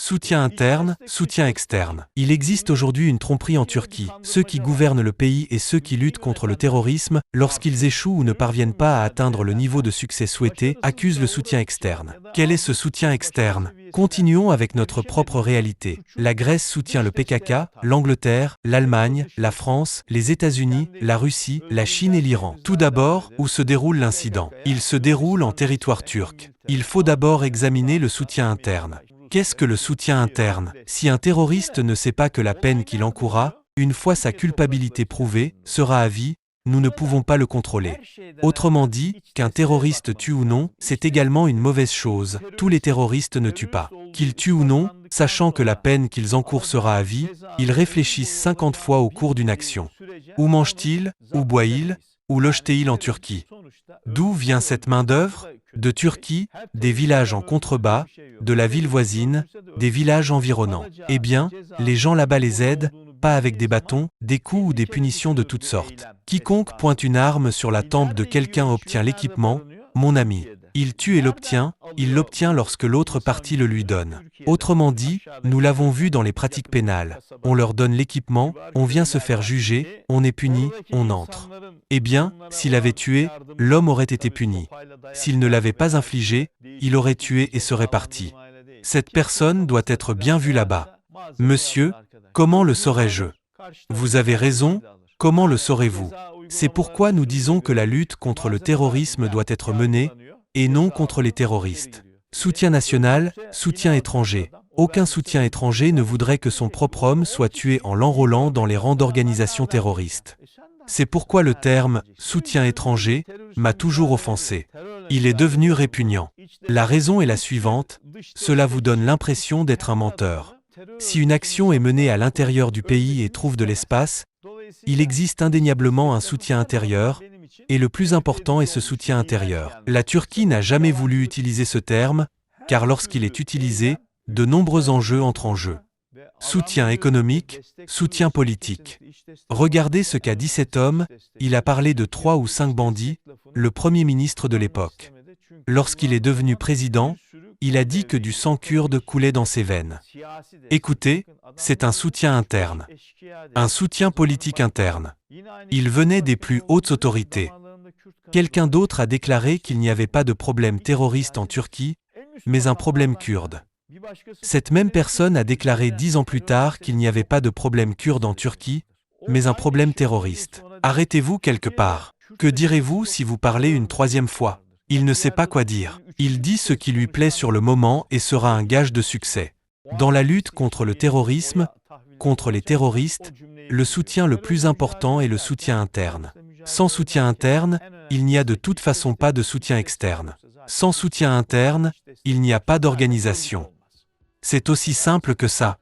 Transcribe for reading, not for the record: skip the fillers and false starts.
Soutien interne, soutien externe. Il existe aujourd'hui une tromperie en Turquie. Ceux qui gouvernent le pays et ceux qui luttent contre le terrorisme, lorsqu'ils échouent ou ne parviennent pas à atteindre le niveau de succès souhaité, accusent le soutien externe. Quel est ce soutien externe? Continuons avec notre propre réalité. La Grèce soutient le PKK, l'Angleterre, l'Allemagne, la France, les États-Unis, la Russie, la Chine et l'Iran. Tout d'abord, où se déroule l'incident? Il se déroule en territoire turc. Il faut d'abord examiner le soutien interne. Qu'est-ce que le soutien interne? Si un terroriste ne sait pas que la peine qu'il encourra, une fois sa culpabilité prouvée, sera à vie, nous ne pouvons pas le contrôler. Autrement dit, qu'un terroriste tue ou non, c'est également une mauvaise chose. Tous les terroristes ne tuent pas. Qu'ils tuent ou non, sachant que la peine qu'ils encourent sera à vie, ils réfléchissent 50 fois au cours d'une action. Où mange-t-il? Où boit-il? Où loge-t-il en Turquie? D'où vient cette main-d'œuvre? De Turquie, des villages en contrebas, de la ville voisine, des villages environnants. Eh bien, les gens là-bas les aident, pas avec des bâtons, des coups ou des punitions de toutes sortes. Quiconque pointe une arme sur la tempe de quelqu'un obtient l'équipement, mon ami. Il tue et il l'obtient lorsque l'autre partie le lui donne. Autrement dit, nous l'avons vu dans les pratiques pénales. On leur donne l'équipement, on vient se faire juger, on est puni, on entre. Eh bien, s'il avait tué, l'homme aurait été puni. S'il ne l'avait pas infligé, il aurait tué et serait parti. Cette personne doit être bien vue là-bas. Monsieur, comment le saurais-je? Vous avez raison, comment le saurez-vous? C'est pourquoi nous disons que la lutte contre le terrorisme doit être menée, et non contre les terroristes. Soutien national, soutien étranger. Aucun soutien étranger ne voudrait que son propre homme soit tué en l'enrôlant dans les rangs d'organisations terroristes. C'est pourquoi le terme « soutien étranger » m'a toujours offensé. Il est devenu répugnant. La raison est la suivante, cela vous donne l'impression d'être un menteur. Si une action est menée à l'intérieur du pays et trouve de l'espace, il existe indéniablement un soutien intérieur, et le plus important est ce soutien intérieur. La Turquie n'a jamais voulu utiliser ce terme, car lorsqu'il est utilisé, de nombreux enjeux entrent en jeu. Soutien économique, soutien politique. Regardez ce qu'a dit cet homme, il a parlé de 3 ou 5 bandits, le Premier ministre de l'époque. Lorsqu'il est devenu président, il a dit que du sang kurde coulait dans ses veines. Écoutez, c'est un soutien interne. Un soutien politique interne. Il venait des plus hautes autorités. Quelqu'un d'autre a déclaré qu'il n'y avait pas de problème terroriste en Turquie, mais un problème kurde. Cette même personne a déclaré 10 ans plus tard qu'il n'y avait pas de problème kurde en Turquie, mais un problème terroriste. Arrêtez-vous quelque part. Que direz-vous si vous parlez une 3e fois? Il ne sait pas quoi dire. Il dit ce qui lui plaît sur le moment et sera un gage de succès. Dans la lutte contre le terrorisme, contre les terroristes, le soutien le plus important est le soutien interne. Sans soutien interne, il n'y a de toute façon pas de soutien externe. Sans soutien interne, il n'y a pas d'organisation. C'est aussi simple que ça.